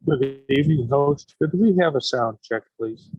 Good evening, host. Could we have a sound check, please?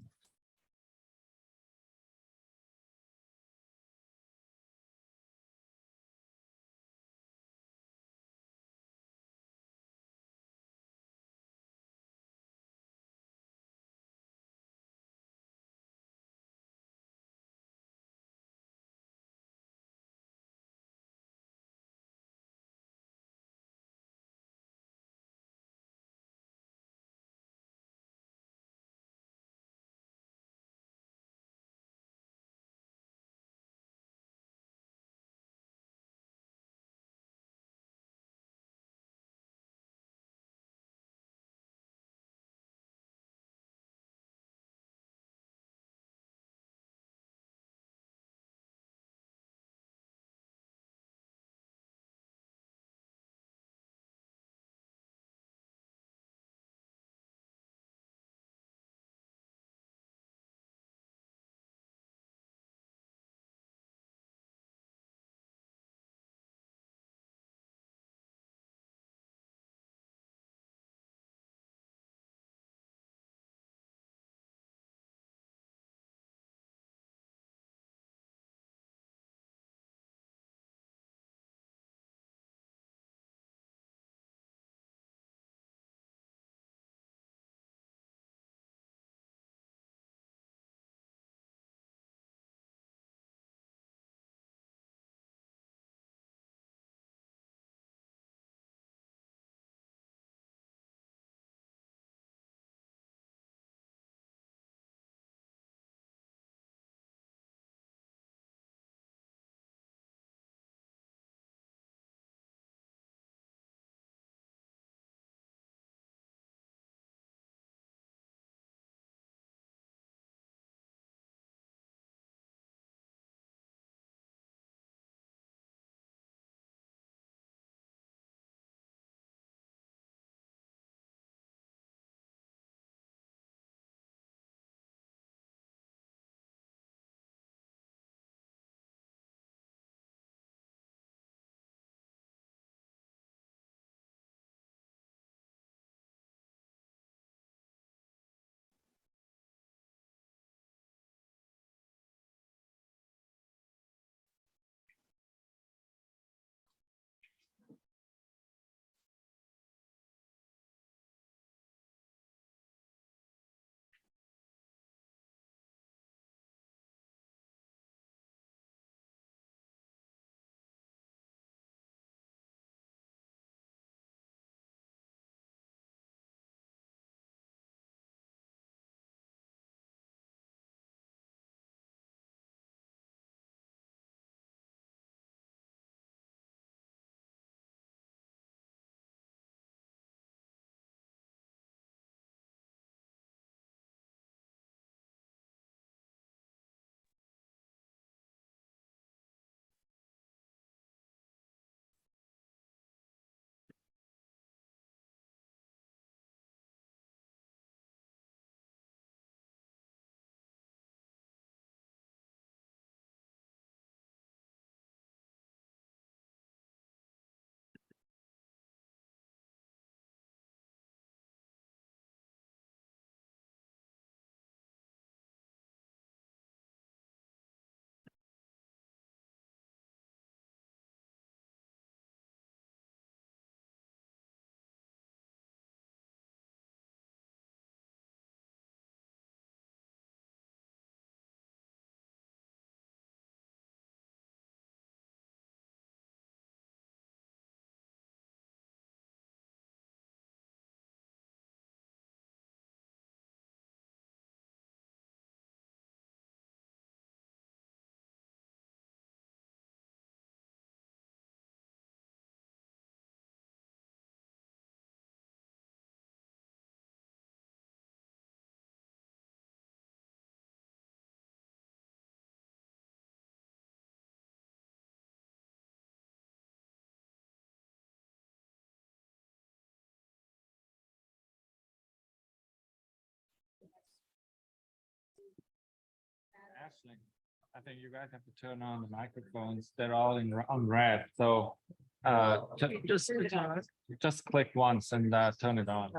Ashley, I think you guys have to turn on the microphones. They're all on red. So just click once and turn it on.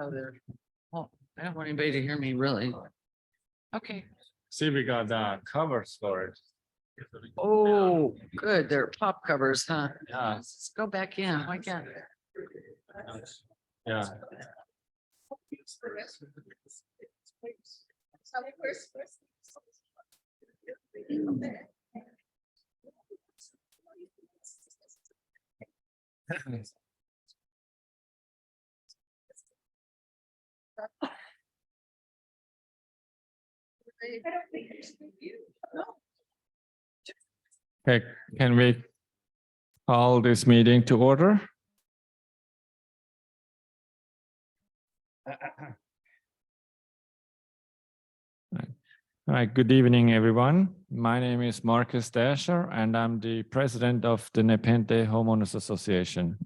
Well, I don't want anybody to hear me, really. Okay. See, we got covers for it. Oh, good. They're pop covers, huh? Yeah. Let's go back in. Why can't? Yeah. Okay, can we call this meeting to order? All right, good evening, everyone. My name is Marcus Dasher, and I'm the president of the Nepenthe Homeowners Association.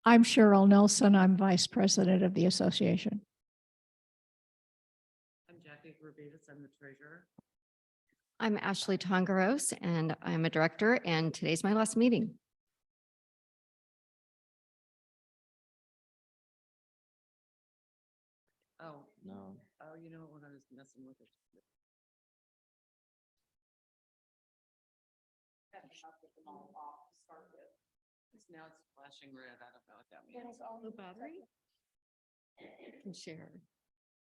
I'm Cheryl Nelson. I'm vice president of the association. I'm Jackie Gravitas. I'm the treasurer. I'm Ashley Tongaros, and I'm a director, and today's my last meeting. Oh, No. oh, you know when I was messing with it. Now it's flashing red. I don't know what that means. The battery? You can share.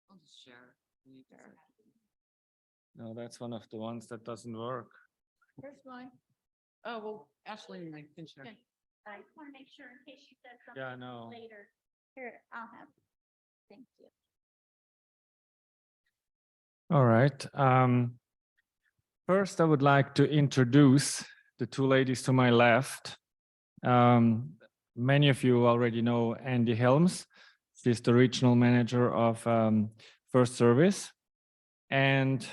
I'll just share. No, that's one of the ones that doesn't work. Here's mine. Oh, well, Ashley and I can share. Okay. I just want to make sure in case she says Yeah, I something know. later. Here, I'll have. Thank you. All right. First, I would like to introduce the two ladies to my left. Many of you already know Andy Helms. She's the regional manager of First Service. And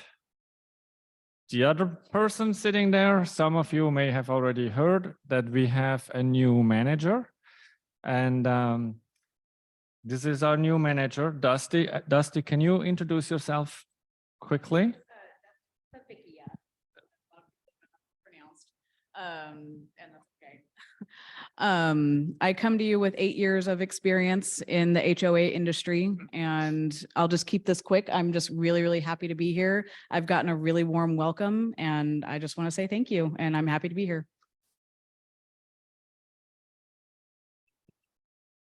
the other person sitting there, some of you may have already heard that we have a new manager. And this is our new manager, Dusty. Dusty, can you introduce yourself quickly? Pronounced. And that's okay. I come to you with 8 years of experience in the HOA industry, and I'll just keep this quick. I'm just really, really happy to be here. I've gotten a really warm welcome, and I just want to say thank you, and I'm happy to be here.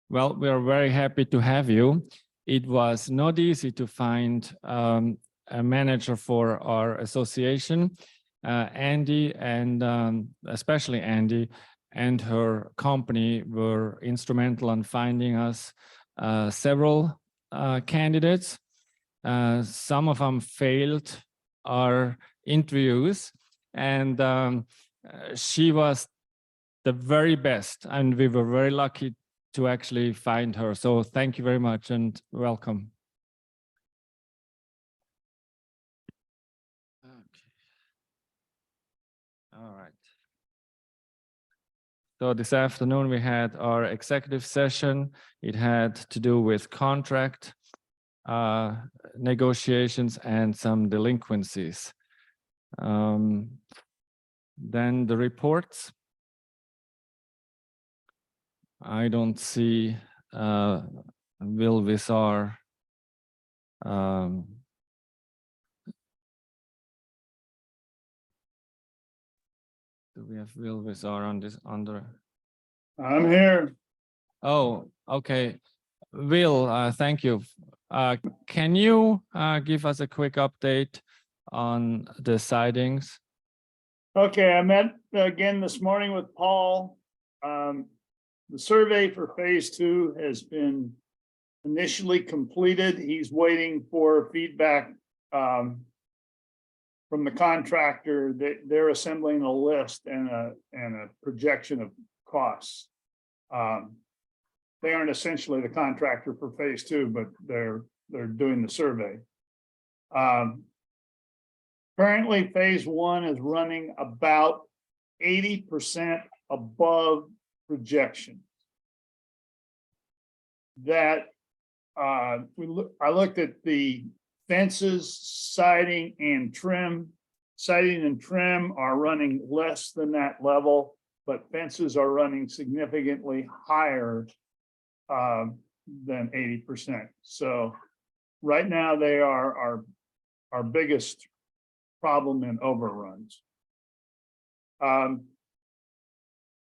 Well, we are very happy to have you. It was not easy to find a manager for our association. Andy and especially Andy and her company were instrumental in finding us several candidates. Some of them failed our interviews, and she was the very best, and we were very lucky to actually find her. So thank you very much and welcome. Okay. All right. So this afternoon we had our executive session. It had to do with contract negotiations and some delinquencies. Then the reports. I don't see Will Visar. Do we have Will Visar on this under? I'm here. Oh, okay. Will, thank you. Can you give us a quick update on the sidings? Okay, I met again this morning with Paul. The survey for phase 2 has been initially completed. He's waiting for feedback from the contractor. They're assembling a list and a projection of costs. They aren't essentially the contractor for phase 2, but they're doing the survey. Currently, phase 1 is running about 80% above projection. That I looked at the fences, siding and trim. Siding and trim are running less than that level, but fences are running significantly higher than 80%. So right now they are our biggest problem in overruns.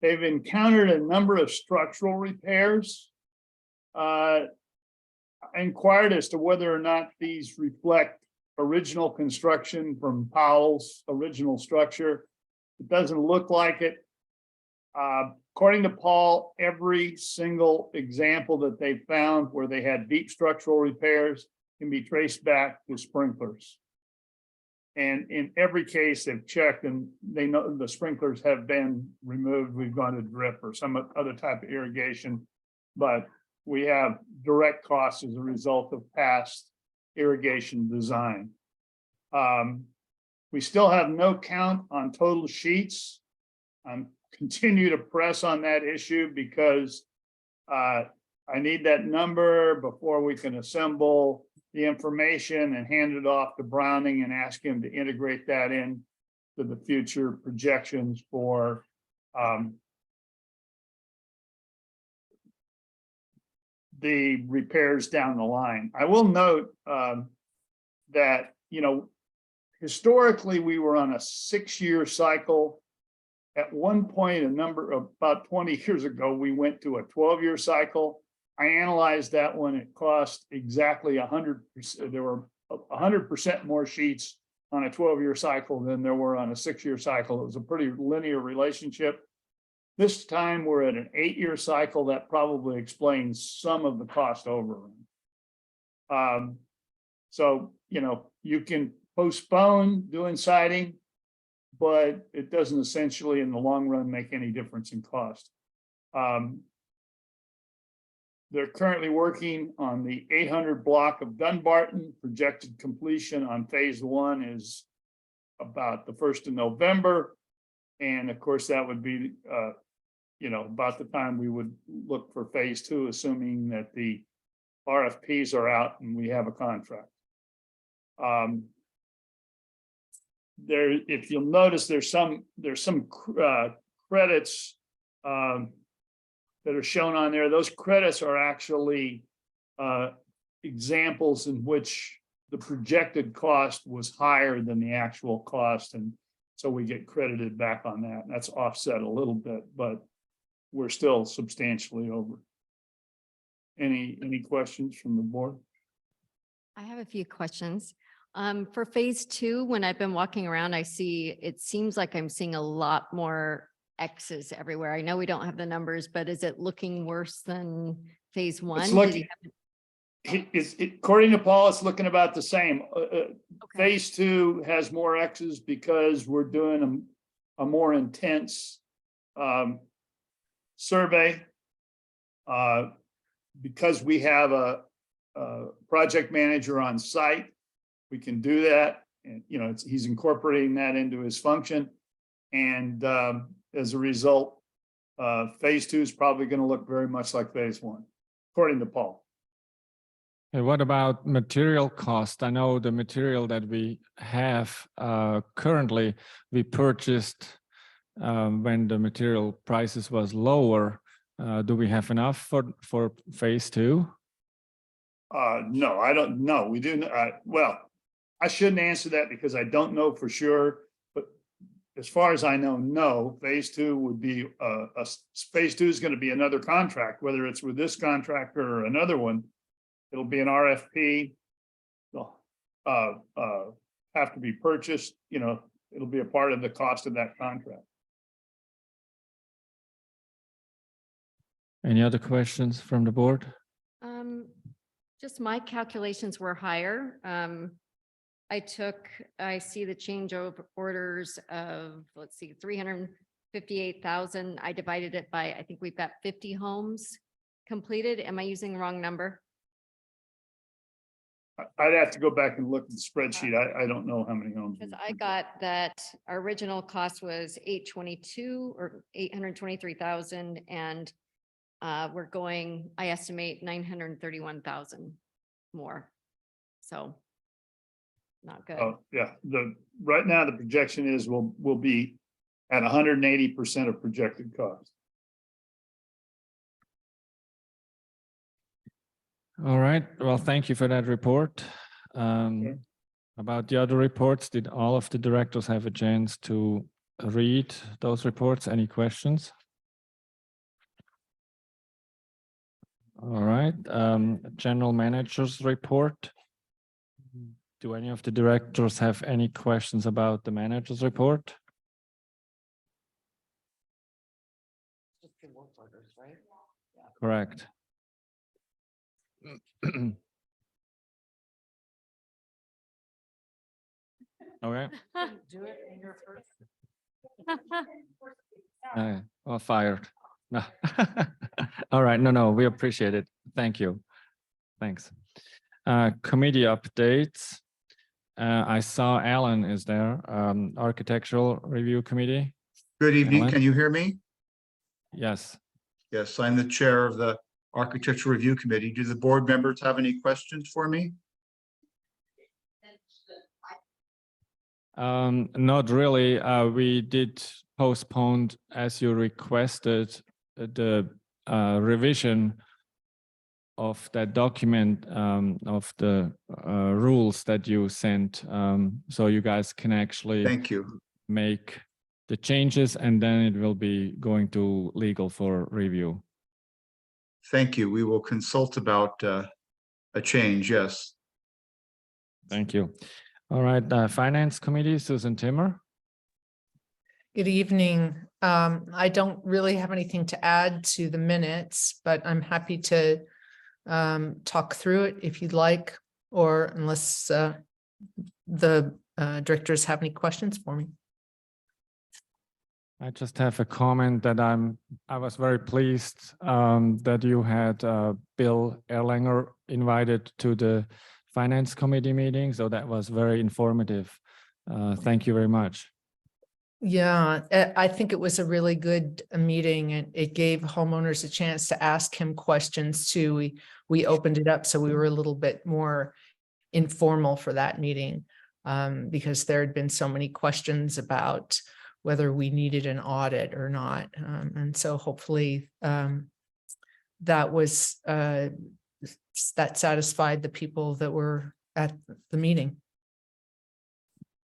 They've encountered a number of structural repairs. I inquired as to whether or not these reflect original construction from Powell's original structure. It doesn't look like it. According to Paul, every single example that they found where they had deep structural repairs can be traced back to sprinklers. And in every case they've checked and they know the sprinklers have been removed. We've gone to drip or some other type of irrigation, but we have direct costs as a result of past irrigation design. We still have no count on total sheets. Continue to press on that issue because I need that number before we can assemble the information and hand it off to Browning and ask him to integrate that in to the future projections for the repairs down the line. I will note that, you know, historically we were on a 6-year cycle. At one point, about 20 years ago, we went to a 12-year cycle. I analyzed that one. It cost exactly 100%. There were 100% more sheets on a 12-year cycle than there were on a 6-year cycle. It was a pretty linear relationship. This time we're at an 8-year cycle. That probably explains some of the cost overrun. So, you know, you can postpone doing siding, but it doesn't essentially in the long run make any difference in cost. They're currently working on the 800 block of Dunbarton. Projected completion on phase 1 is about the 1st of November. And of course, that would be, you know, about the time we would look for phase 2, assuming that the RFPs are out and we have a contract. There, if you'll notice, there's some credits that are shown on there. Those credits are actually examples in which the projected cost was higher than the actual cost, and so we get credited back on that. That's offset a little bit, but we're still substantially over. Any questions from the board? I have a few questions. For phase 2, when I've been walking around, it seems like I'm seeing a lot more X's everywhere. I know we don't have the numbers, but is it looking worse than phase 1? It's looking, according to Paul, it's looking about the same. Phase 2 has more X's because we're doing a more intense survey. Because we have a project manager on site, we can do that. And, you know, he's incorporating that into his function. And as a result, phase 2 is probably going to look very much like phase 1, according to Paul. And what about material cost? I know the material that we have currently, we purchased when the material prices was lower. Do we have enough for phase 2? No, I don't know. We do. Well, I shouldn't answer that because I don't know for sure. But as far as I know, no. Phase 2 would be phase 2 is going to be another contract, whether it's with this contractor or another one. It'll be an RFP. They'll have to be purchased. You know, it'll be a part of the cost of that contract. Any other questions from the board? Just my calculations were higher. I see the change over orders of, let's see, 358,000. I divided it by, I think we've got 50 homes completed. Am I using the wrong number? I'd have to go back and look at the spreadsheet. I don't know how many homes. Because I got that our original cost was 822 or 823,000, and we're going, I estimate 931,000 more. So not good. Oh, yeah. Right now, the projection is we'll be at 180% of projected cost. All right. Well, thank you for that report. Okay. About the other reports, did all of the directors have a chance to read those reports? Any questions? All right. General Manager's report. Do any of the directors have any questions about the manager's report? Correct. Okay. Do it in your first. Well, fired. No. All right. No, we appreciate it. Thank you. Thanks. Committee updates. I saw Alan is there, Architectural Review Committee. Good evening. Alan? Can you hear me? Yes. Yes, I'm the chair of the Architecture Review Committee. Do the board members have any questions for me? Not really. We did postpone, as you requested, the revision of that document of the rules that you sent, so you guys can actually Thank you. make the changes, and then it will be going to legal for review. Thank you. We will consult about a change, yes. Thank you. All right, Finance Committee, Susan Timmer. Good evening. I don't really have anything to add to the minutes, but I'm happy to talk through it if you'd like, or unless the directors have any questions for me. I just have a comment that I was very pleased that you had Bill Erlanger invited to the Finance Committee meeting. So that was very informative. Thank you very much. Yeah, I think it was a really good meeting, and it gave homeowners a chance to ask him questions too. We opened it up, so we were a little bit more informal for that meeting because there had been so many questions about whether we needed an audit or not. And so hopefully that was that satisfied the people that were at the meeting.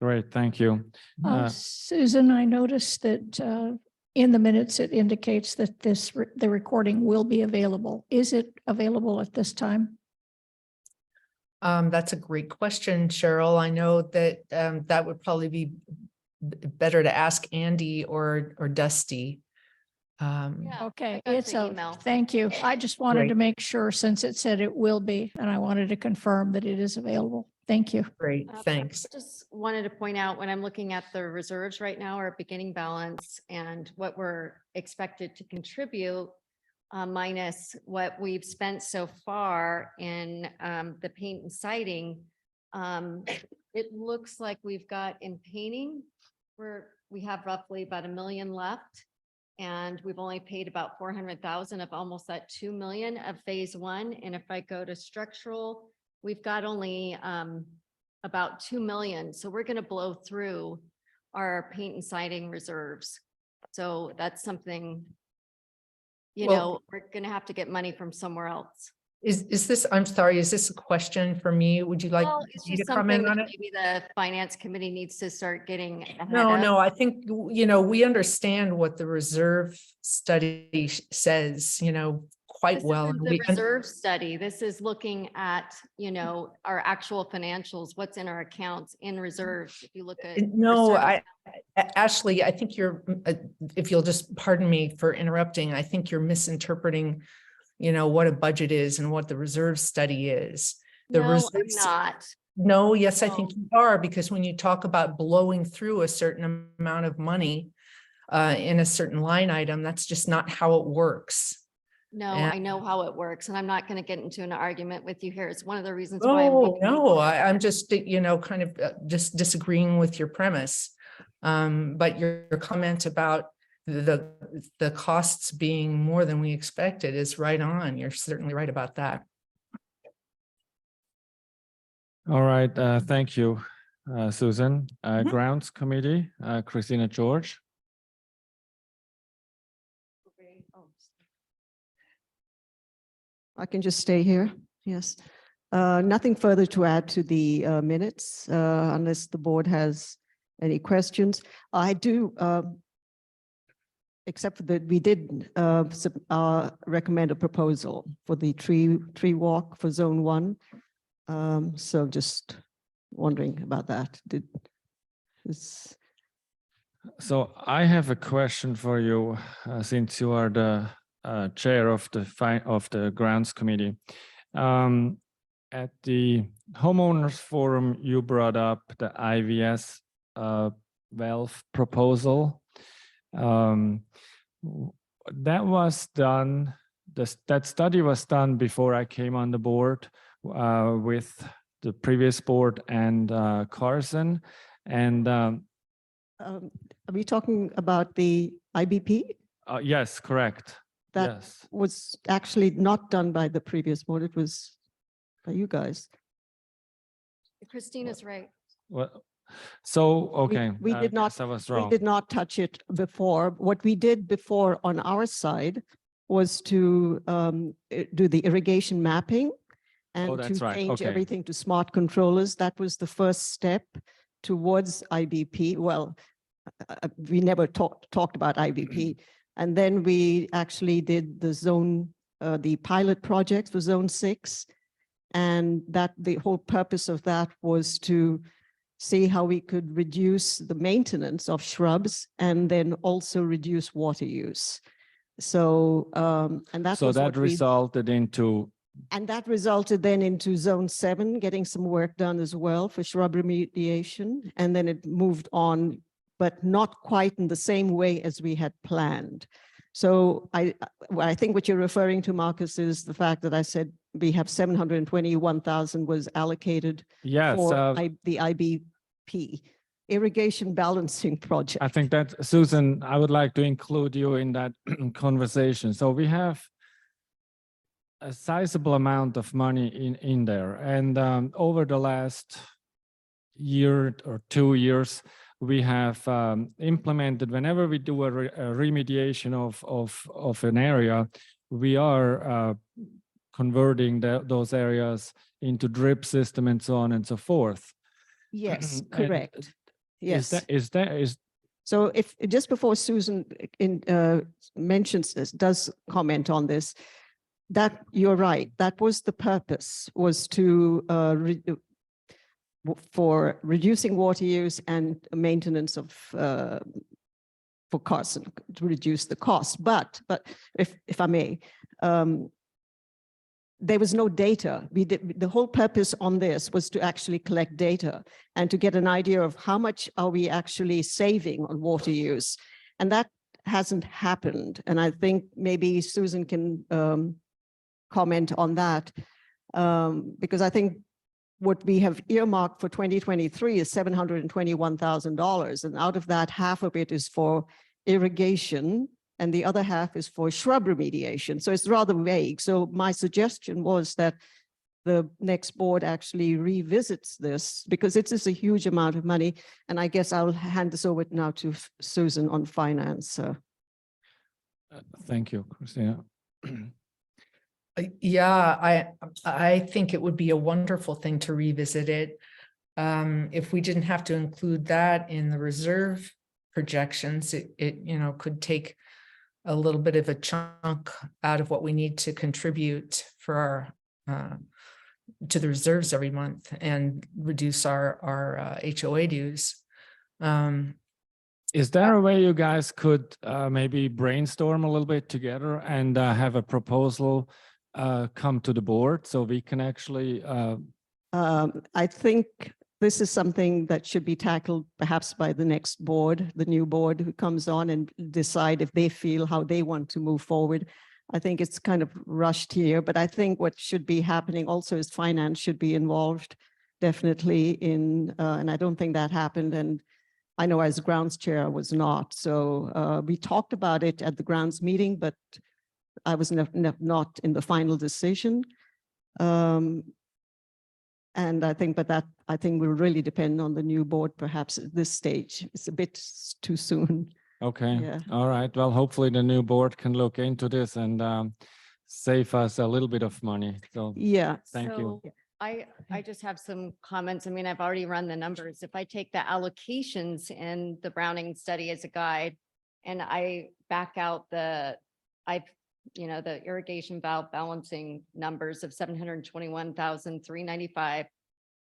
Great, thank you. Susan, I noticed that in the minutes, it indicates that the recording will be available. Is it available at this time? That's a great question, Cheryl. I know that that would probably be better to ask Andy or Dusty. Yeah, Okay, I got it's the a, email. thank you. I just wanted to Great. make sure, since it said it will be, and I wanted to confirm that it is available. Thank you. Great, I thanks. Just wanted to point out, when I'm looking at the reserves right now, our beginning balance and what we're expected to contribute minus what we've spent so far in the paint and siding, it looks like we've got in painting, we have roughly about $1 million left. And we've only paid about 400,000 of almost that 2 million of phase one. And if I go to structural, we've got only about 2 million. So we're going to blow through our paint and siding reserves. So that's something, Well- we're going to have to get money from somewhere else. Is this, I'm sorry, is this a question for me? Would you like Well, it's me to just something comment on that it? maybe the finance committee needs to start getting ahead No, of. I think, we understand what the reserve study says, quite This well. isn't and the we- and- reserve study. This is looking at, our actual financials, what's in our accounts in reserves. If you look at. No, reserve- Ashley, I think if you'll just pardon me for interrupting, I think you're misinterpreting, what a budget is and what the reserve study is. The No, I'm reserve s- not. No, yes, I No. think you are, because when you talk about blowing through a certain amount of money in a certain line item, that's just not how it works. No, And- I know how it works, and I'm not going to get into an argument with you here. It's one of the reasons why. I'm Oh, making these- no, I'm just, kind of just disagreeing with your premise. But your comment about the costs being more than we expected is right on. You're certainly right about that. All right, thank you, Susan. Mhm. Grounds Committee, Christina George. I can just stay here. Yes. Nothing further to add to the minutes, unless the board has any questions. I do, except for that we did recommend a proposal for the tree walk for zone 1. So just wondering about that. So I have a question for you, since you are the chair of the grounds committee. At the homeowners forum, you brought up the IVS valve proposal. That was done. That study was done before I came on the board with the previous board and Carson. And Are we talking about the IBP? yes, correct. That Yes. was actually not done by the previous board. It was by you guys. Christina's right. Well, so, okay. we I did not- guess I was We wrong. did not touch it before. What we did before on our side was to do the irrigation mapping and that's to right. change Okay. everything to smart controllers. That was the first step towards IBP. Well, we never talked about IBP. And then we actually did the the pilot project for zone 6. And the whole purpose of that was to see how we could reduce the maintenance of shrubs and then also reduce water use. So, and that So was that what we, resulted into, and that resulted then into zone 7, getting some work done as well for shrub remediation. And then it moved on, but not quite in the same way as we had planned. So I think what you're referring to, Marcus, is the fact that I said we have 721,000 was allocated yes, for the IBP, irrigation balancing project. I think that, Susan, I would like to include you in that conversation. So we have a sizable amount of money in there. And over the last year or 2 years, we have implemented, whenever we do a remediation of an area, we are converting those areas into drip system and so on and so forth. Yes, And correct. Yes. Is So if just before Susan mentions this, does comment on this, that you're right. That was the purpose, was to for reducing water use and maintenance of for Carson, to reduce the cost. But if I may, there was no data. The whole purpose on this was to actually collect data and to get an idea of how much are we actually saving on water use. And that hasn't happened. And I think maybe Susan can comment on that, because I think what we have earmarked for 2023 is $721,000. And out of that, half of it is for irrigation and the other half is for shrub remediation. So it's rather vague. So my suggestion was that the next board actually revisits this, because it is a huge amount of money. And I guess I'll hand this over now to Susan on finance. thank you, Christina. Yeah, I think it would be a wonderful thing to revisit it. If we didn't have to include that in the reserve projections, it could take a little bit of a chunk out of what we need to contribute for our to the reserves every month and reduce our HOA dues. Is there a way you guys could maybe brainstorm a little bit together and have a proposal come to the board so we can actually I think this is something that should be tackled perhaps by the next board, the new board who comes on, and decide if they feel how they want to move forward. I think it's kind of rushed here, but I think what should be happening also is finance should be involved definitely in, and I don't think that happened. And I know as grounds chair I was not. So we talked about it at the grounds meeting, but I was not in the final decision. And I think, I think will really depend on the new board perhaps at this stage. It's a bit too soon. okay. Yeah. All right. Well, hopefully the new board can look into this and save us a little bit of money. So Yeah. thank you. So I just have some comments. I mean, I've already run the numbers. If I take the allocations in the Browning study as a guide and I back out the irrigation valve balancing numbers of 721,395,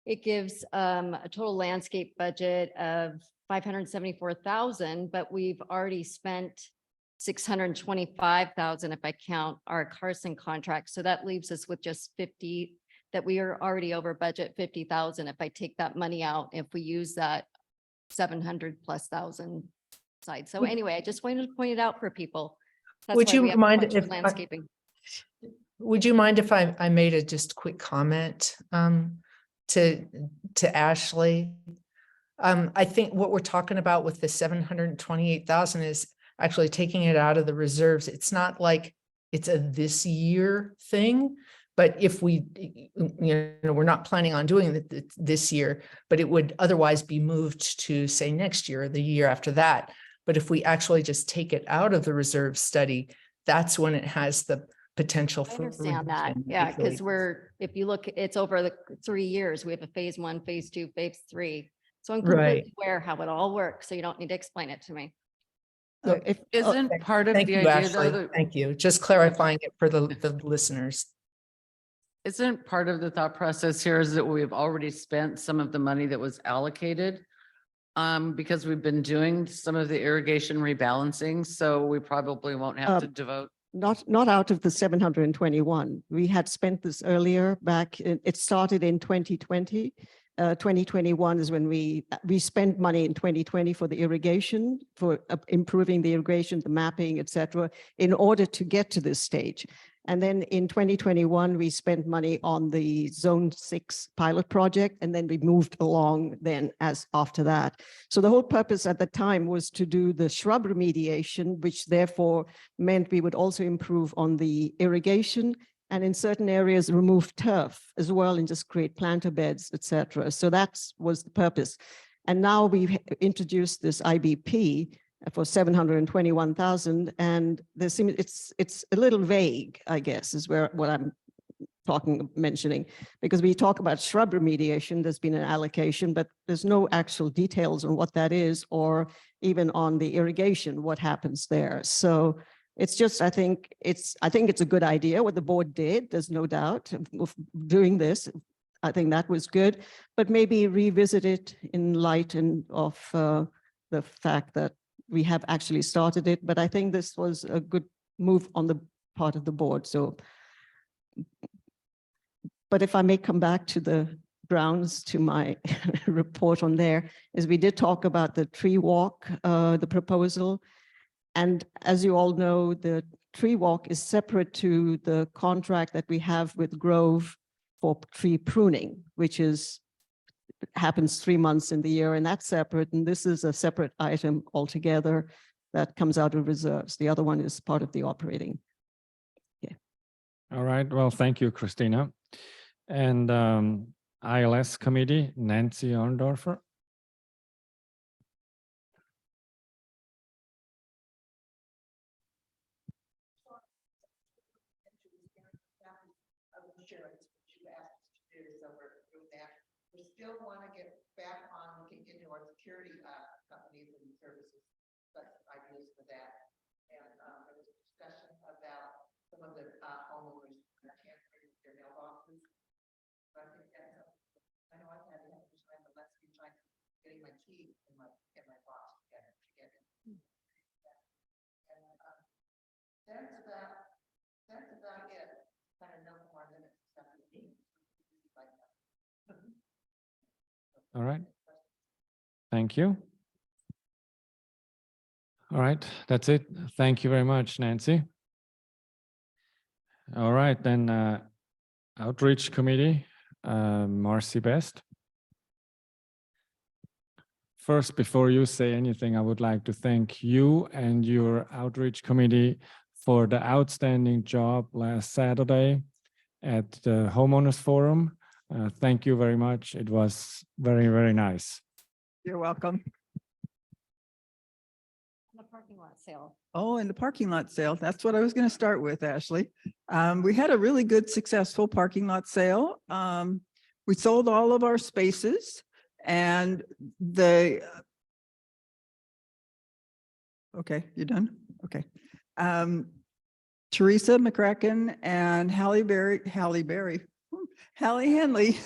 it gives a total landscape budget of 574,000, but we've already spent 625,000 if I count our Carson contract. So that leaves us with just 50, that we are already over budget 50,000 if I take that money out, if we use that 700,000+ side. So anyway, I just wanted to point it out for people. That's Would why you we have mind much if landscaping. Would you mind if I made a just quick comment to Ashley? I think what we're talking about with the 728,000 is actually taking it out of the reserves. It's not like it's a this year thing, but if we, we're not planning on doing it this year, but it would otherwise be moved to say next year or the year after that. But if we actually just take it out of the reserve study, that's when it has the potential I for. understand that. reduction, Yeah, hopefully. because if you look, it's over the 3 years. We have a phase 1, phase 2, phase 3. So I'm Right. completely aware how it all works. So you don't need to explain it to me. So if, Isn't part of Thank the you, idea Ashley. though, that Thank you. Just clarifying it for the listeners. isn't part of the thought process here is that we've already spent some of the money that was allocated? Because we've been doing some of the irrigation rebalancing, so we probably won't have to devote. not out of the 721. We had spent this earlier back, it started in 2020. 2021 is when we spent money in 2020 for the irrigation, for improving the irrigation, the mapping, etc., in order to get to this stage. And then in 2021, we spent money on the Zone 6 pilot project, and then we moved along then as after that. So the whole purpose at the time was to do the shrub remediation, which therefore meant we would also improve on the irrigation, and in certain areas remove turf as well and just create planter beds, etc. So that was the purpose. And now we've introduced this IBP for 721,000, and there seems it's a little vague, I guess, is what I'm mentioning, because we talk about shrub remediation. There's been an allocation, but there's no actual details on what that is, or even on the irrigation, what happens there. So it's just, I think it's a good idea what the board did. There's no doubt of doing this. I think that was good, but maybe revisit it in light of the fact that we have actually started it. But I think this was a good move on the part of the board. So, but if I may come back to the grounds, to my report on there, is we did talk about the tree walk, the proposal. And as you all know, the tree walk is separate to the contract that we have with Grove for tree pruning, which happens 3 months in the year, and that's separate. And this is a separate item altogether that comes out of reserves. The other one is part of the operating. Yeah. All right. Well, thank you, Christina. And ILS committee, Nancy Orndorfer. We still want to get back on looking into our security companies and services, but ideas for that. And there was a discussion about some of the homeowners that can't bring their mailboxes. But I think that's, I know I've had to spend the last few times getting my key in my box to get in. And that's about it. Kind of no more minutes. All right. Thank you. All right, that's it. Thank you very much, Nancy. All right, then Outreach Committee, Marcy Best. First, before you say anything, I would like to thank you and your Outreach Committee for the outstanding job last Saturday at the Homeowners Forum. Thank you very much. It was very, very nice. You're welcome. parking lot sale. Oh, and the parking lot sale. That's what I was going to start with, Ashley. We had a really good, successful parking lot sale. We sold all of our spaces and okay, you done? Okay. Teresa McCracken and Hallie Henley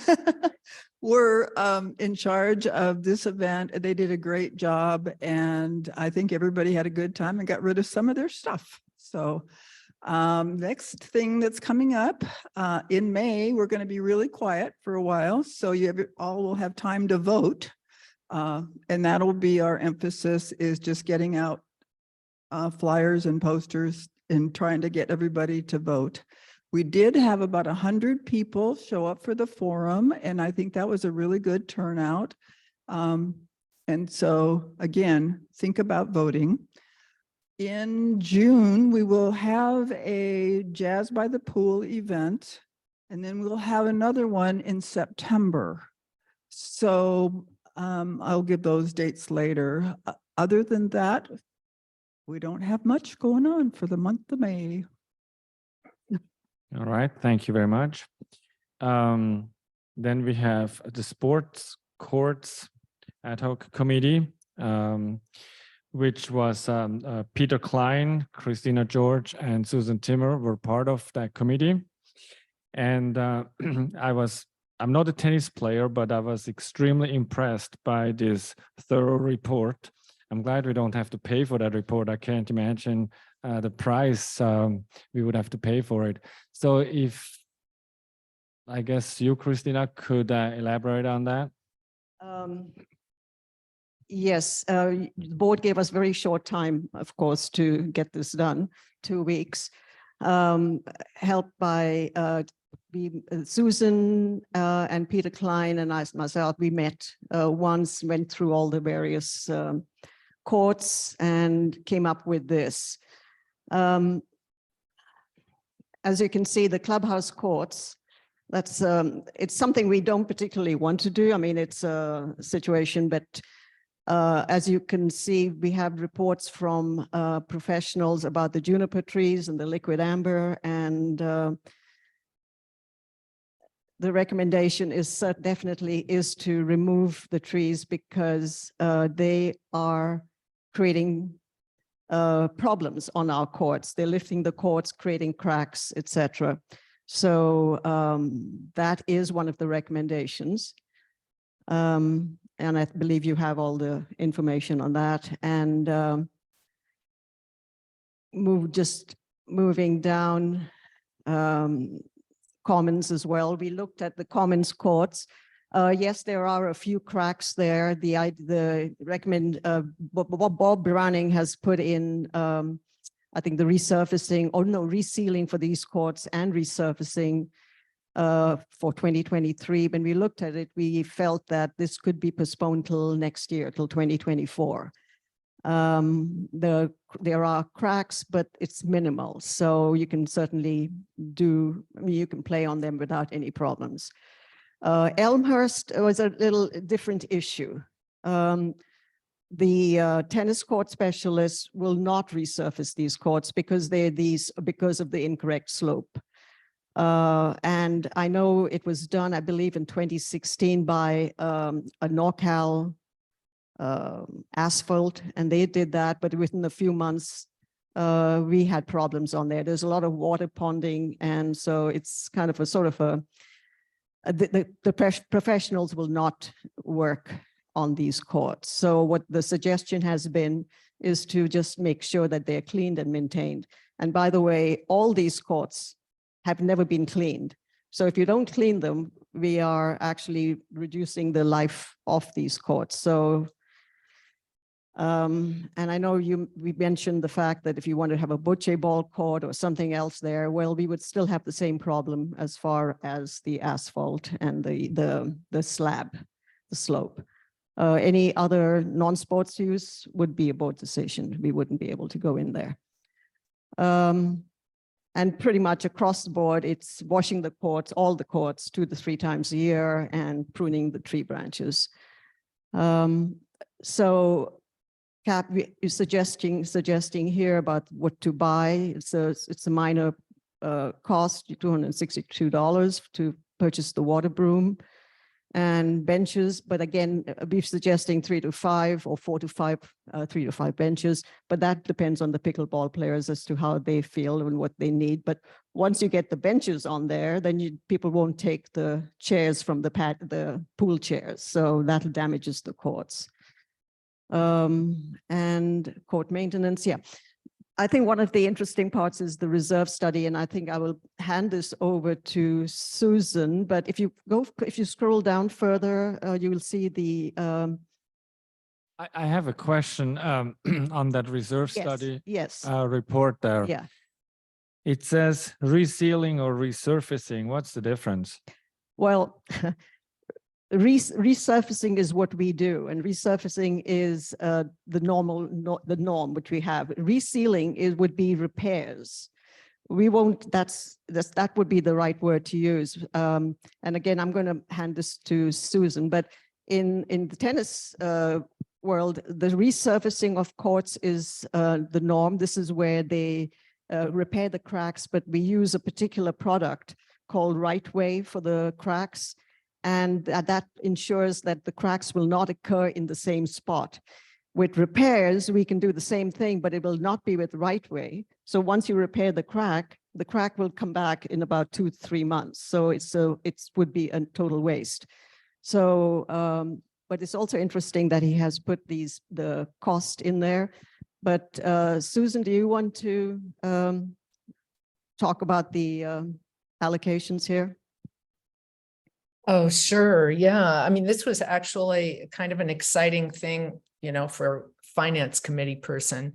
were in charge of this event. They did a great job, and I think everybody had a good time and got rid of some of their stuff. So next thing that's coming up in May, we're going to be really quiet for a while. So all will have time to vote. And that'll be our emphasis, is just getting out flyers and posters and trying to get everybody to vote. We did have about 100 people show up for the forum, and I think that was a really good turnout. And so again, think about voting. In June, we will have a Jazz by the Pool event, and then we'll have another one in September. So I'll give those dates later. Other than that, we don't have much going on for the month of May. All right, thank you very much. Then we have the Sports Courts Ad Hoc Committee, which was Peter Klein, Christina George, and Susan Timmer were part of that committee. And I'm not a tennis player, but I was extremely impressed by this thorough report. I'm glad we don't have to pay for that report. I can't imagine the price we would have to pay for it. So I guess you, Christina, could elaborate on that. Yes, the board gave us very short time, of course, to get this done, 2 weeks, helped by Susan and Peter Klein and myself. We met once, went through all the various courts and came up with this. As you can see, the clubhouse courts, that's it's something we don't particularly want to do. I mean, it's a situation, but as you can see, we have reports from professionals about the juniper trees and the liquid amber, and the recommendation is definitely is to remove the trees because they are creating problems on our courts. They're lifting the courts, creating cracks, etc. So that is one of the recommendations. And I believe you have all the information on that. And moving down commons as well. We looked at the commons courts. Yes, there are a few cracks there. Bob Browning has put in, I think, the resurfacing, or no, resealing for these courts and resurfacing for 2023. When we looked at it, we felt that this could be postponed till next year, till 2024. There are cracks, but it's minimal. So you can certainly you can play on them without any problems. Elmhurst was a little different issue. The tennis court specialists will not resurface these courts because because of the incorrect slope. And I know it was done, I believe, in 2016 by a NorCal asphalt, and they did that, but within a few months, we had problems on there. There's a lot of water ponding, and so it's kind of a sort of the professionals will not work on these courts. So what the suggestion has been is to just make sure that they're cleaned and maintained. And by the way, all these courts have never been cleaned. So if you don't clean them, we are actually reducing the life of these courts. So, and I know we mentioned the fact that if you want to have a bocce ball court or something else there, well, we would still have the same problem as far as the asphalt and the slab, the slope. Any other non-sports use would be a board decision. We wouldn't be able to go in there. And pretty much across the board, it's washing the courts, all the courts, 2 to 3 times a year, and pruning the tree branches. So is suggesting here about what to buy. It's a minor cost, $262 to purchase the water broom and benches. But again, we're suggesting 3 to 5 or 4 to 5, 3 to 5 benches. But that depends on the pickleball players as to how they feel and what they need. But once you get the benches on there, then people won't take the chairs from the pool chairs. So that damages the courts. And court maintenance, yeah. I think one of the interesting parts is the reserve study, and I think I will hand this over to Susan. But if you scroll down further, you will see the. I have a question on that reserve study Yes. report there. Yeah. It says resealing or resurfacing. What's the difference? Well, resurfacing is what we do, and resurfacing is the norm which we have. Resealing would be repairs. We won't. That would be the right word to use. And again, I'm going to hand this to Susan. But in the tennis world, the resurfacing of courts is the norm. This is where they repair the cracks, but we use a particular product called Right Way for the cracks. And that ensures that the cracks will not occur in the same spot. With repairs, we can do the same thing, but it will not be with Right Way. So once you repair the crack will come back in about 2 to 3 months. So it would be a total waste. So, but it's also interesting that he has put the cost in there. But Susan, do you want to talk about the allocations here? Oh, sure. Yeah. I mean, this was actually kind of an exciting thing, for a finance committee person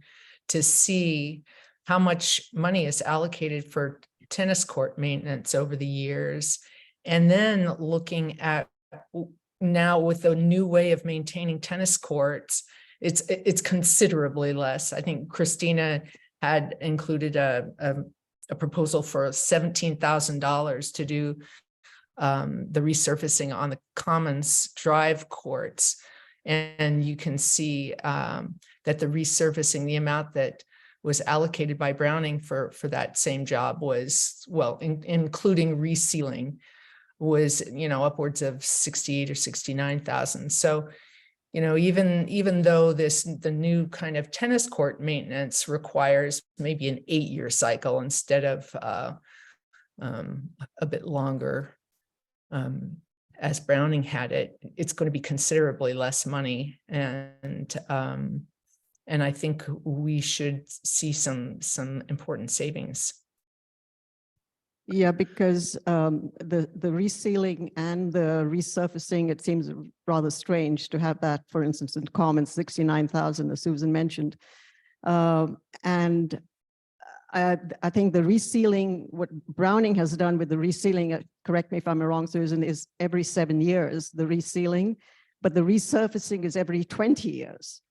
to see how much money is allocated for tennis court maintenance over the years. And then looking at now with the new way of maintaining tennis courts, it's considerably less. I think Christina had included a proposal for $17,000 to do the resurfacing on the Commons Drive courts. And you can see that the resurfacing, the amount that was allocated by Browning for that same job was, well, including resealing, was, upwards of 68 or 69,000. So, even though the new kind of tennis court maintenance requires maybe an 8-year cycle instead of a bit longer, as Browning had it, it's going to be considerably less money. And I think we should see some important savings. Yeah, because the resealing and the resurfacing, it seems rather strange to have that, for instance, in Commons, 69,000, as Susan mentioned. And I think the resealing, what Browning has done with the resealing, correct me if I'm wrong, Susan, is every 7 years, the resealing, but the resurfacing is every 20 years.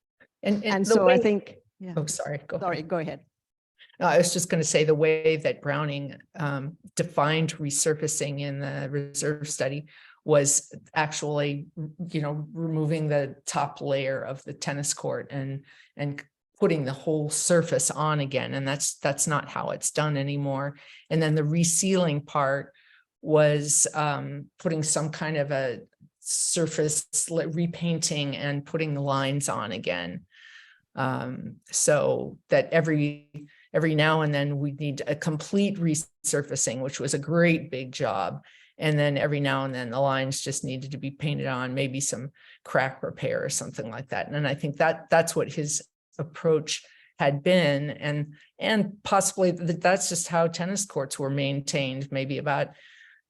And so I think, yeah. Oh, sorry. Go ahead. No, I was just going to say the way that Browning defined resurfacing in the reserve study was actually, removing the top layer of the tennis court and putting the whole surface on again. And that's not how it's done anymore. And then the resealing part was putting some kind of a surface repainting and putting the lines on again. So that every now and then we need a complete resurfacing, which was a great big job. And then every now and then the lines just needed to be painted on, maybe some crack repair or something like that. And I think that's what his approach had been. And possibly that's just how tennis courts were maintained, maybe about,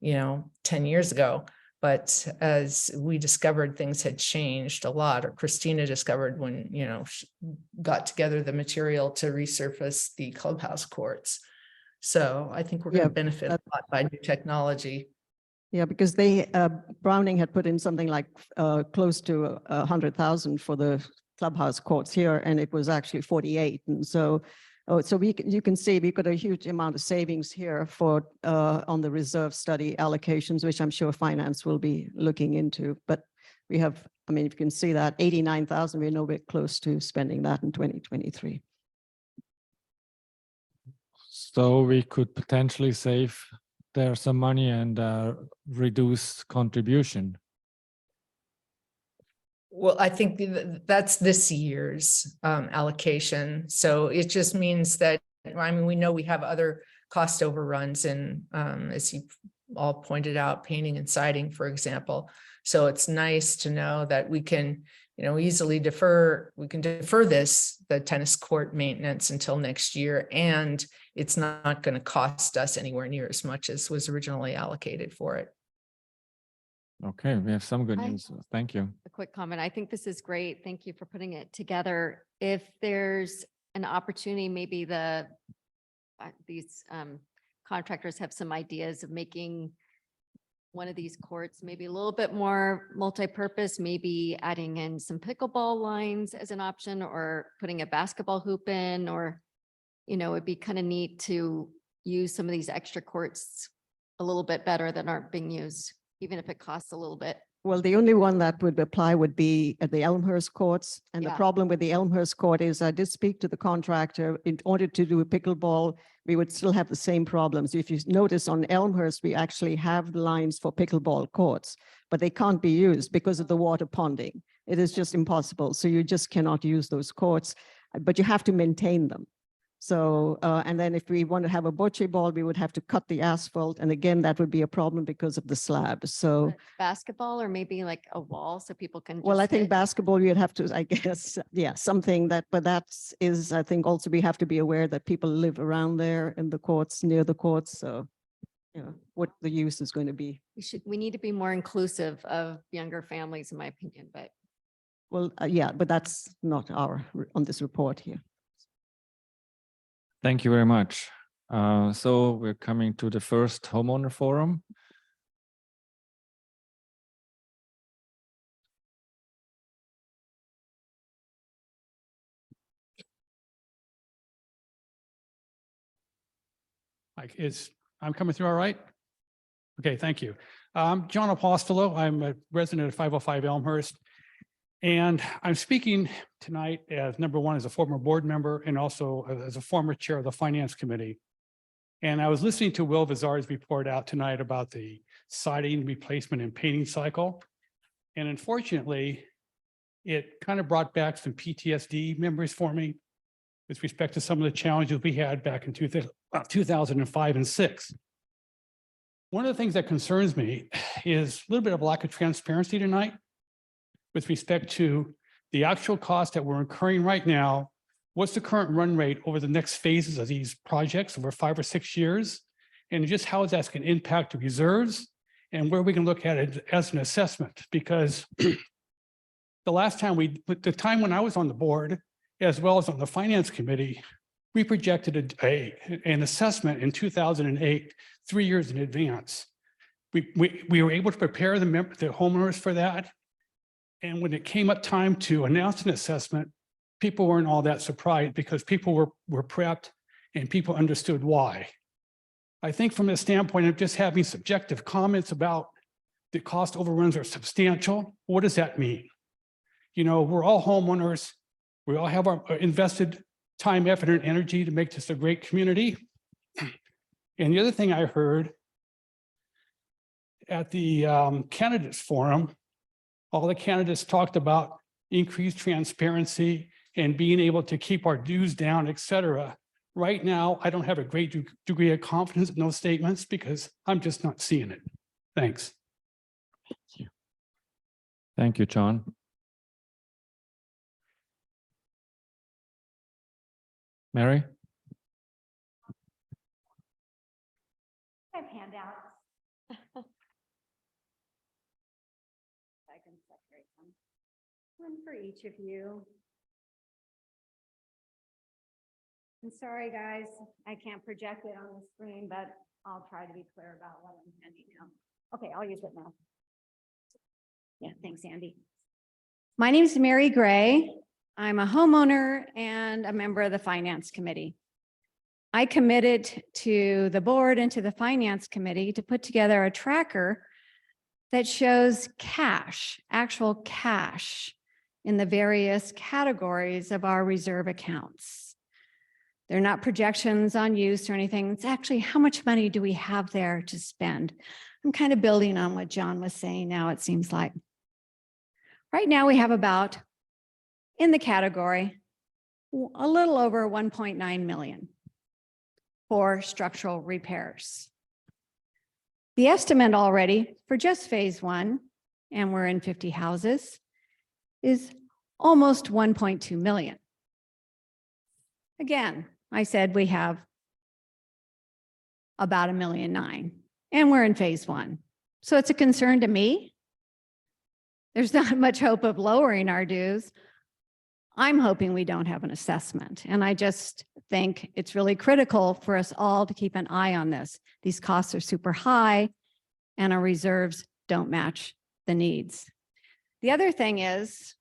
10 years ago. But as we discovered, things had changed a lot, or Christina discovered when, she got together the material to resurface the clubhouse courts. So I think we're going to benefit a lot by new technology. Yeah, because Browning had put in something like close to 100,000 for the clubhouse courts here, and it was actually 48. And so you can see we've got a huge amount of savings here for on the reserve study allocations, which I'm sure finance will be looking into. But we have I mean, if you can see that 89,000, we're nowhere close to spending that in 2023. So we could potentially save there some money and reduce contribution. Well, I think that's this year's allocation. So it just means that, I mean, we know we have other cost overruns and as you all pointed out, painting and siding, for example. So it's nice to know that we can, easily defer, the tennis court maintenance until next year. And it's not going to cost us anywhere near as much as was originally allocated for it. Okay, we have some good I- news. Thank you. A quick comment. I think this is great. Thank you for putting it together. If there's an opportunity, maybe these contractors have some ideas of making one of these courts maybe a little bit more multi-purpose, maybe adding in some pickleball lines as an option, or putting a basketball hoop in, or, it'd be kind of neat to use some of these extra courts a little bit better than aren't being used, even if it costs a little bit. Well, the only one that would apply would be at the Elmhurst courts. And the Yeah. problem with the Elmhurst court is I did speak to the contractor. In order to do a pickleball, we would still have the same problems. If you notice on Elmhurst, we actually have lines for pickleball courts, but they can't be used because of the water ponding. It is just impossible. So you just cannot use those courts, but you have to maintain them. So, and then if we want to have a bocce ball, we would have to cut the asphalt. And again, that would be a problem because of the slab. So, Basketball, or maybe like a wall so people can. well, I just think sit. basketball, you'd have to, I guess, yeah, something that, but that's is, I think also we have to be aware that people live around there in the courts, near the courts. So, what the use is going to be. We need to be more inclusive of younger families, in my opinion, but Well, yeah, but that's not on this report here. Thank you very much. So we're coming to the first homeowner forum. I'm coming through all right? Okay, thank you. I'm John Apostolo. I'm a resident of 505 Elmhurst. And I'm speaking tonight as number one, as a former board member and also as a former chair of the finance committee. And I was listening to Will Vizar's report out tonight about the siding replacement and painting cycle. And unfortunately, it kind of brought back some PTSD memories for me with respect to some of the challenges we had back in 2005 and 6. One of the things that concerns me is a little bit of lack of transparency tonight with respect to the actual cost that we're incurring right now. What's the current run rate over the next phases of these projects over 5 or 6 years? And just how that's going to impact the reserves and where we can look at it as an assessment. Because the last time the time when I was on the board, as well as on the finance committee, we projected an assessment in 2008, 3 years in advance. We were able to prepare the homeowners for that. And when it came up time to announce an assessment, people weren't all that surprised because people were prepped and people understood why. I think from the standpoint of just having subjective comments about the cost overruns are substantial, what does that mean? We're all homeowners. We all have our invested time, effort, and energy to make this a great community. And the other thing I heard at the candidates forum, all the candidates talked about increased transparency and being able to keep our dues down, et cetera. Right now, I don't have a great degree of confidence in those statements because I'm just not seeing it. Thanks. Thank you, John. Mary? I have handouts. I can separate them. One for each of you. I'm sorry, guys, I can't project it on the screen, but I'll try to be clear about what I'm handing out. Okay, I'll use it now. Yeah, thanks, Andy. My name is Mary Gray. I'm a homeowner and a member of the Finance Committee. I committed to the board and to the Finance Committee to put together a tracker that shows cash, actual cash in the various categories of our reserve accounts. They're not projections on use or anything. It's actually how much money do we have there to spend? I'm kind of building on what John was saying now, it seems like. Right now we have about, in the category, a little over 1.9 million for structural repairs. The estimate already for just phase one, and we're in 50 houses, is almost 1.2 million. Again, I said we have about 1.9 million, and we're in phase one. So it's a concern to me. There's not much hope of lowering our dues. I'm hoping we don't have an assessment. And I just think it's really critical for us all to keep an eye on this. These costs are super high and our reserves don't match the needs. The other thing is,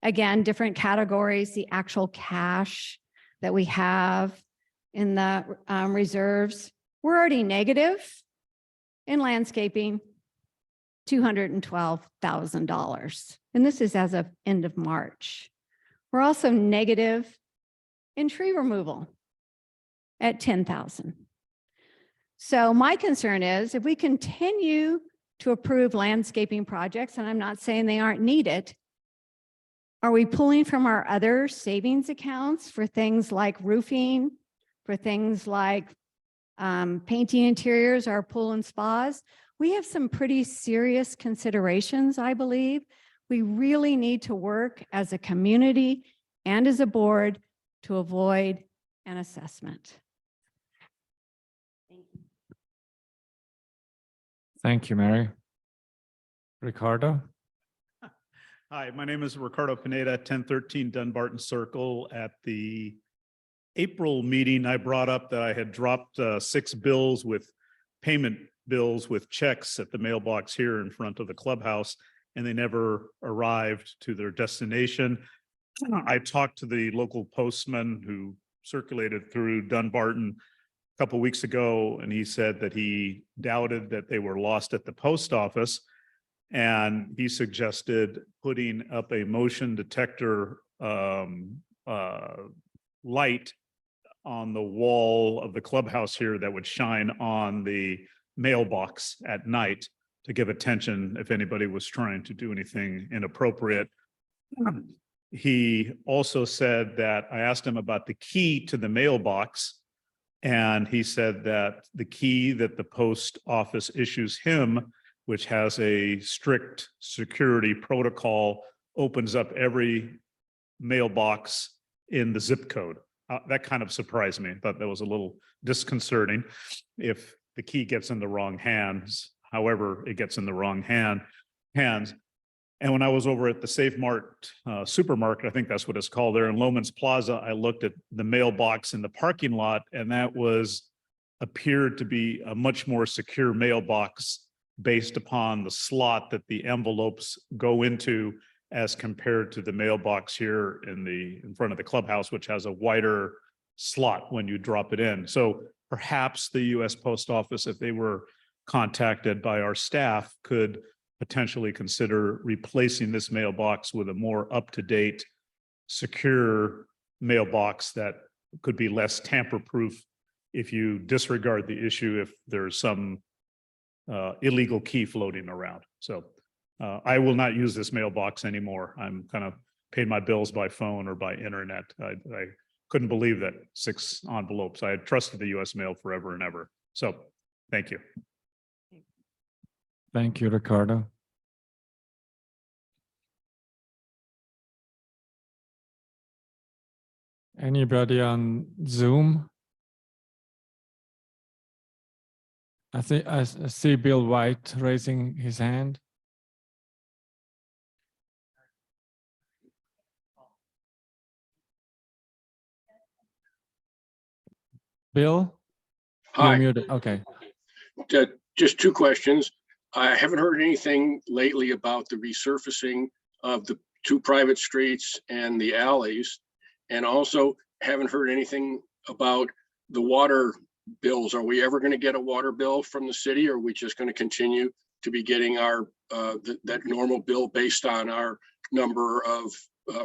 again, different categories, the actual cash that we have in the reserves. We're already negative in landscaping, $212,000. And this is as of end of March. We're also negative in tree removal at 10,000. So my concern is if we continue to approve landscaping projects, and I'm not saying they aren't needed, are we pulling from our other savings accounts for things like roofing, for things like painting interiors, our pool and spas? We have some pretty serious considerations, I believe. We really need to work as a community and as a board to avoid an assessment. Thank you, Mary. Ricardo? Hi, my name is Ricardo Pineda, 1013 Dunbarton Circle. At the April meeting, I brought up that I had dropped 6 bills with payment bills with checks at the mailbox here in front of the clubhouse, and they never arrived to their destination. I talked to the local postman who circulated through Dunbarton a couple of weeks ago, and he said that he doubted that they were lost at the post office. And he suggested putting up a motion detector light on the wall of the clubhouse here that would shine on the mailbox at night to give attention if anybody was trying to do anything inappropriate. He also said that I asked him about the key to the mailbox, and he said that the key that the post office issues him, which has a strict security protocol, opens up every mailbox in the zip code. That kind of surprised me. I thought that was a little disconcerting if the key gets in the wrong hands, however it gets in the wrong hands. And when I was over at the Safe Mart supermarket, I think that's what it's called there in Loman's Plaza, I looked at the mailbox in the parking lot, and that appeared to be a much more secure mailbox based upon the slot that the envelopes go into as compared to the mailbox here in front of the clubhouse, which has a wider slot when you drop it in. So perhaps the US Post Office, if they were contacted by our staff, could potentially consider replacing this mailbox with a more up-to-date, secure mailbox that could be less tamper-proof if you disregard the issue, if there's some illegal key floating around. So I will not use this mailbox anymore. I'm kind of paid my bills by phone or by internet. I couldn't believe that 6 envelopes. I had trusted the US mail forever and ever. So thank you. Thank you, Ricardo. Anybody on Zoom? I see Bill White raising his hand. Bill? You're Hi. muted. Okay. Just 2 questions. I haven't heard anything lately about the resurfacing of the 2 private streets and the alleys. And also haven't heard anything about the water bills. Are we ever going to get a water bill from the city, or are we just going to continue to be getting our, that normal bill based on our number of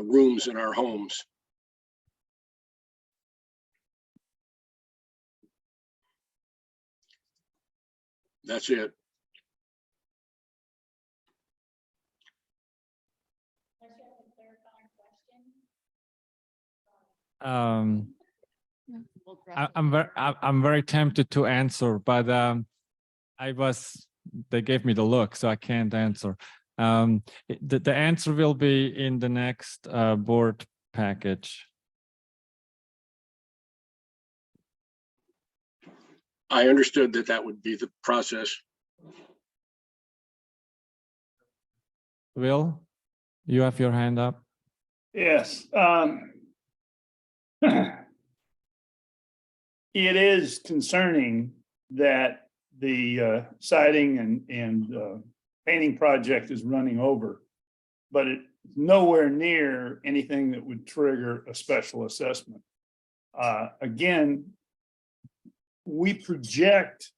rooms in our homes. That's it. I'm very tempted to answer, but they gave me the look, so I can't answer. The answer will be in the next board package. I understood that that would be the process. Will, you have your hand up? Yes. It is concerning that the siding and painting project is running over, but it's nowhere near anything that would trigger a special assessment. Again, we project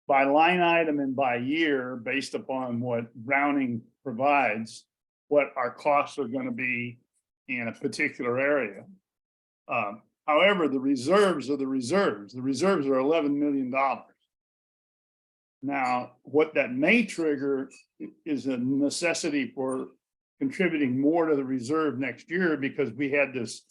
by line item and by year based upon what Browning provides, what our costs are going to be in a particular area. However, the reserves are the reserves. The reserves are $11 million. Now, what that may trigger is a necessity for contributing more to the reserve next year, because we had this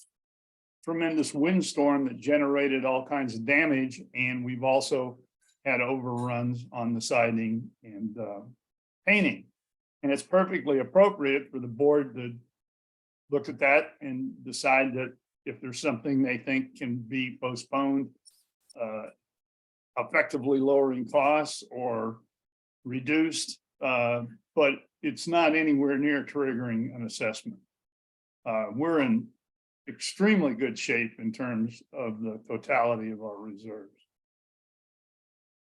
tremendous windstorm that generated all kinds of damage, and we've also had overruns on the siding and painting. And it's perfectly appropriate for the board to look at that and decide that if there's something they think can be postponed, effectively lowering costs or reduced, but it's not anywhere near triggering an assessment. We're in extremely good shape in terms of the totality of our reserves.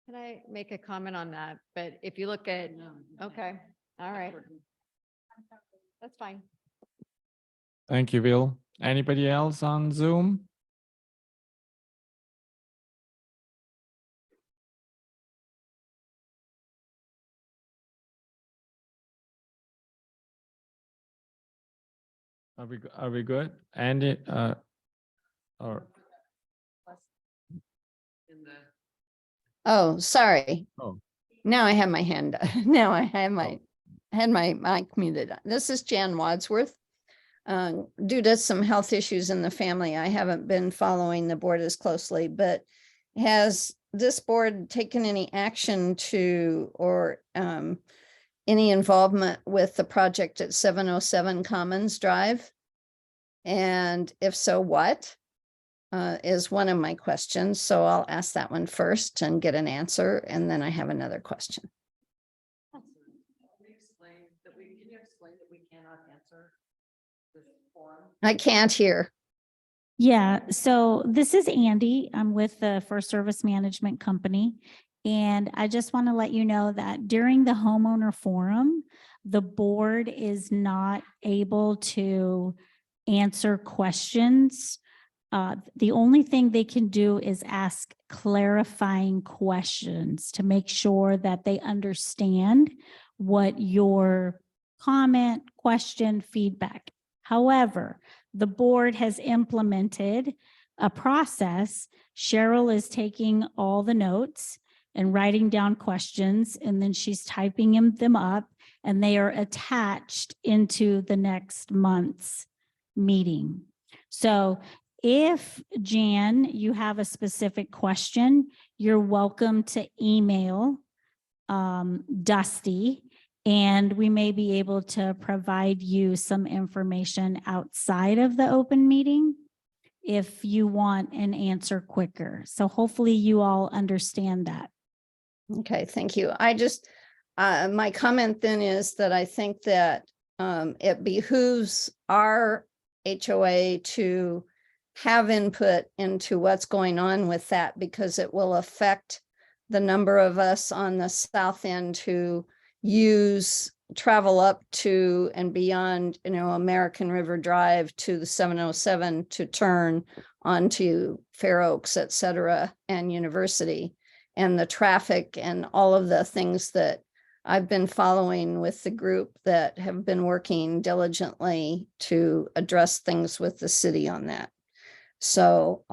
Can I make a comment on that? But if you look at, okay, all right. That's fine. Thank you, Will. Anybody else on Zoom? Are we good? Andy, or Oh, sorry. Oh. Now I have my hand. Now I have had my mic muted. This is Jan Wadsworth. Due to some health issues in the family, I haven't been following the board as closely, but has this board taken any action to, or any involvement with the project at 707 Commons Drive? And if so, what is one of my questions. So I'll ask that one first and get an answer, and then I have another question. Can you explain that we cannot answer this form? I can't hear. Yeah, so this is Andy. I'm with the First Service Management Company. And I just want to let you know that during the homeowner forum, the board is not able to answer questions. The only thing they can do is ask clarifying questions to make sure that they understand what your comment, question, feedback. However, the board has implemented a process. Cheryl is taking all the notes and writing down questions, and then she's typing them up, and they are attached into the next month's meeting. So if, Jan, you have a specific question, you're welcome to email Dusty, and we may be able to provide you some information outside of the open meeting if you want an answer quicker. So hopefully you all understand that. Okay, thank you. I just, my comment then is that I think that it behooves our HOA to have input into what's going on with that, because it will affect the number of us on the south end who travel up to and beyond, American River Drive to the 707 to turn onto Fair Oaks, et cetera, and University, and the traffic and all of the things that I've been following with the group that have been working diligently to address things with the city on that. So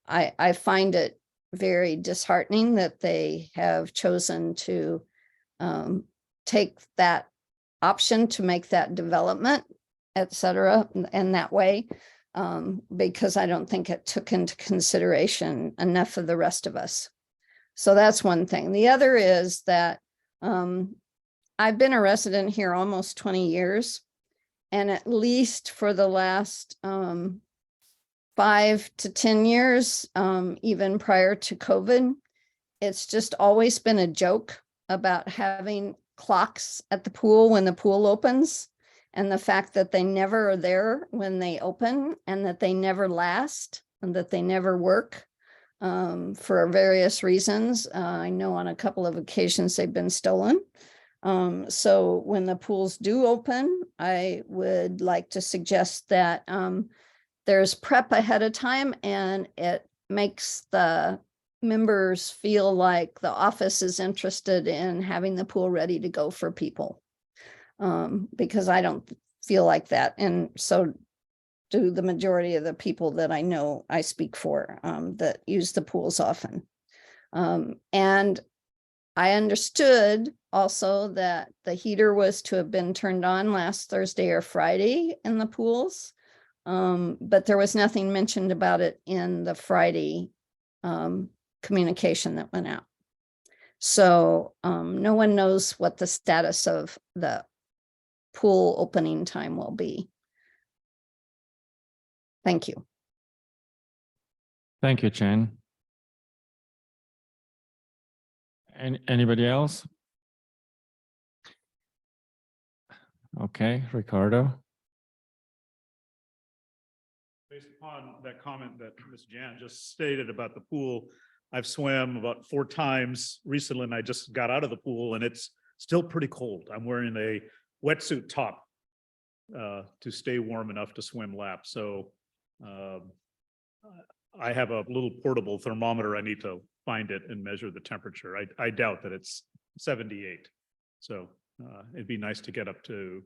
I find it very disheartening that they have chosen to take that option to make that development, et cetera, and that way, because I don't think it took into consideration enough of the rest of us. So that's one thing. The other is that I've been a resident here almost 20 years, and at least for the last 5 to 10 years, even prior to COVID, it's just always been a joke about having clocks at the pool when the pool opens, and the fact that they never are there when they open, and that they never last, and that they never work for various reasons. I know on a couple of occasions they've been stolen. So when the pools do open, I would like to suggest that there's prep ahead of time, and it makes the members feel like the office is interested in having the pool ready to go for people. Because I don't feel like that. And so do the majority of the people that I know I speak for that use the pools often. And I understood also that the heater was to have been turned on last Thursday or Friday in the pools. But there was nothing mentioned about it in the Friday communication that went out. So no one knows what the status of the pool opening time will be. Thank you. Thank you, Jen. Anybody else? Okay, Ricardo. Based upon that comment that Ms. Jan just stated about the pool, I've swam about 4 times recently, and I just got out of the pool and it's still pretty cold. I'm wearing a wetsuit top to stay warm enough to swim laps. So I have a little portable thermometer. I need to find it and measure the temperature. I doubt that it's 78. So it'd be nice to get up to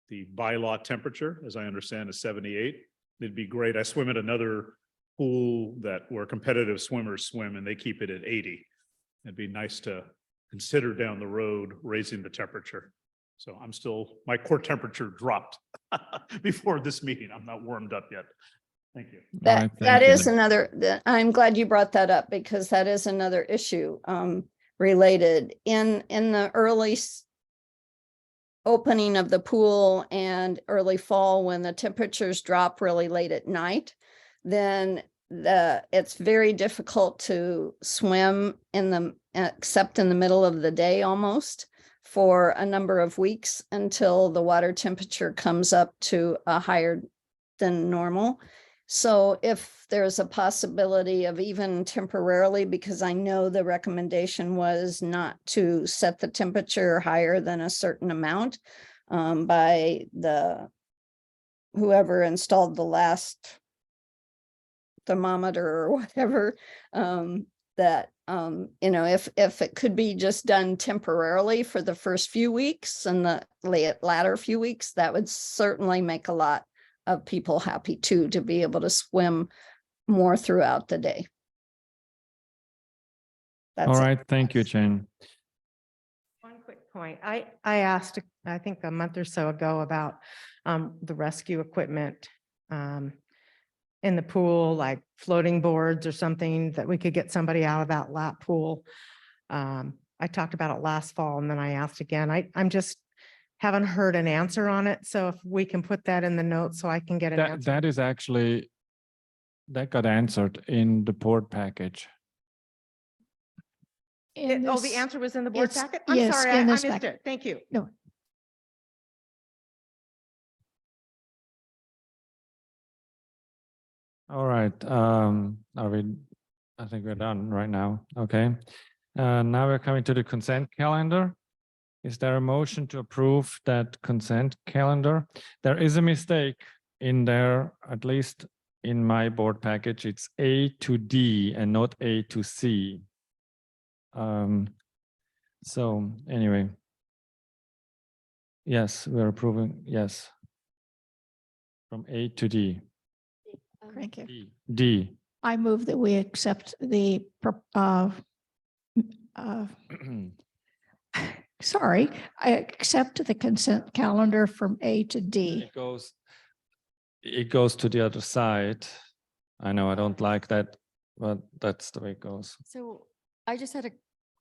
the bylaw temperature, as I understand, is 78. It'd be great. I swim at another pool where competitive swimmers swim, and they keep it at 80. It'd be nice to consider down the road raising the temperature. So my core temperature dropped before this meeting. I'm not warmed up yet. Thank you. That is another, I'm glad you brought that up, because that is another issue related. In the early opening of the pool and early fall, when the temperatures drop really late at night, then it's very difficult to swim except in the middle of the day almost, for a number of weeks until the water temperature comes up to a higher than normal. So if there's a possibility of even temporarily, because I know the recommendation was not to set the temperature higher than a certain amount by whoever installed the last thermometer or whatever, that if it could be just done temporarily for the first few weeks and the latter few weeks, that would certainly make a lot of people happy too, to be able to swim more throughout the day. All right, thank you, Jen. One quick point. I asked, I think a month or so ago, about the rescue equipment in the pool, like floating boards or something that we could get somebody out of that lap pool. I talked about it last fall, and then I asked again. I'm just haven't heard an answer on it. So if we can put that in the notes so I can get an answer. That is actually, that got answered in the board package. The answer was in the board packet? I'm yes, sorry, I missed packet. it. Thank you. No. All right. I think we're done right now. Okay. Now we're coming to the consent calendar. Is there a motion to approve that consent calendar? There is a mistake in there, at least in my board package. It's A to D and not A to C. So anyway, Yes, we're approving, yes. From A to D. Thank you. D. I move that we accept the, sorry, I accept the consent calendar from A to D. It goes to the other side. I know I don't like that, but that's the way it goes. So I just had a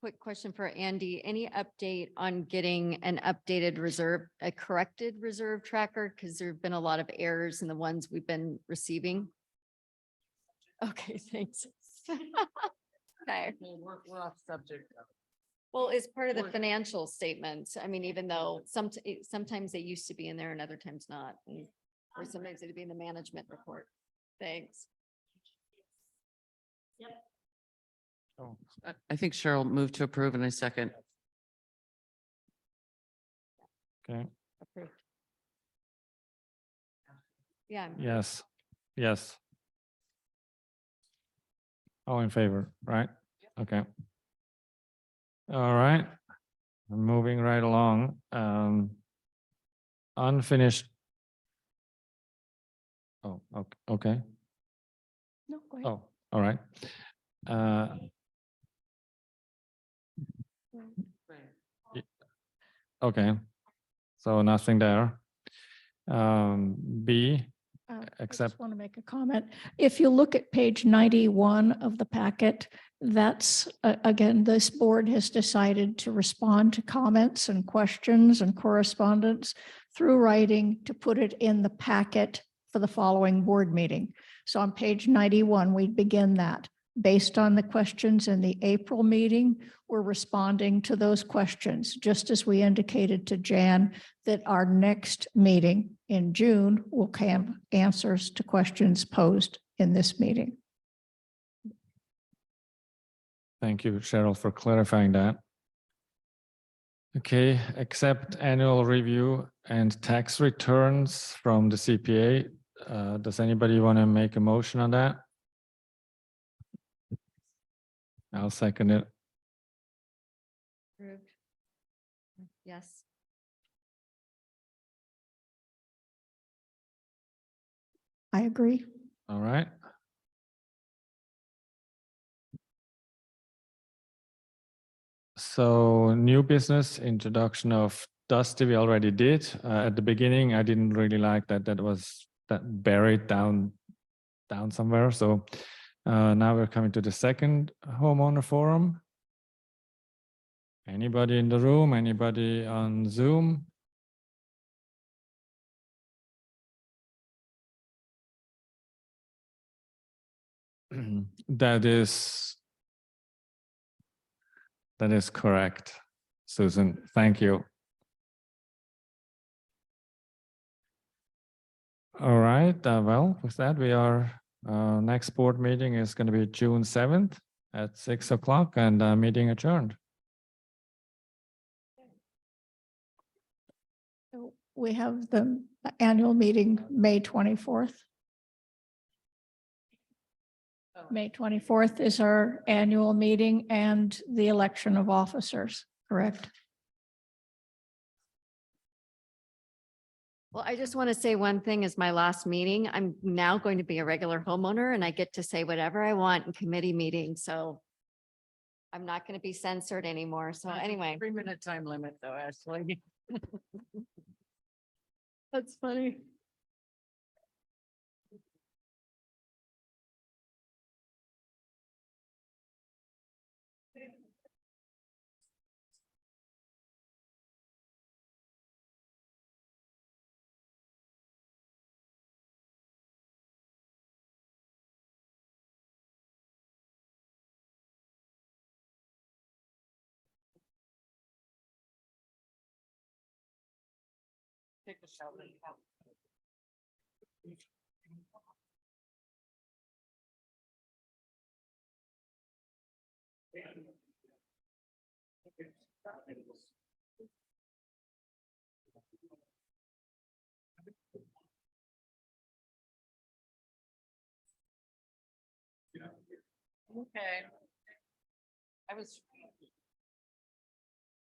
quick question for Andy. Any update on getting an updated reserve, a corrected reserve tracker? Because there have been a lot of errors in the ones we've been receiving. Okay, thanks. Okay. We're off subject. Well, it's part of the financial statements. I mean, even though sometimes they used to be in there and other times not. Or sometimes it'd be in the management report. Thanks. Oh, I think Cheryl moved to approve in a second. okay. Approved. Yeah. Yes, yes. All in favor, right? Okay. All right. Moving right along. Unfinished. Oh, okay. No, go ahead. Oh, all right. Okay, so nothing there. B, I except, just want to make a comment. If you look at page 91 of the packet, that's, again, this board has decided to respond to comments and questions and correspondence through writing to put it in the packet for the following board meeting. So on page 91, we begin that. Based on the questions in the April meeting, we're responding to those questions, just as we indicated to Jan that our next meeting in June will have answers to questions posed in this meeting. thank you, Cheryl, for clarifying that. Okay, accept annual review and tax returns from the CPA. Does anybody want to make a motion on that? I'll second it. Approved. Yes. I agree. All right. So new business introduction of Dusty, we already did. At the beginning, I didn't really like that. That was buried down somewhere. So now we're coming to the second homeowner forum. Anybody in the room? Anybody on Zoom? That is correct, Susan. Thank you. All right. Well, with that, we are next board meeting is going to be June 7th at 6 o'clock, and meeting adjourned. So we have the annual meeting, May 24th. May 24th is our annual meeting and the election of officers, correct? Well, I just want to say one thing is my last meeting. I'm now going to be a regular homeowner and I get to say whatever I want in committee meetings. So I'm not going to be censored anymore. So anyway. 3-minute time limit though, Ashley. That's funny. Take a shower. Okay. I was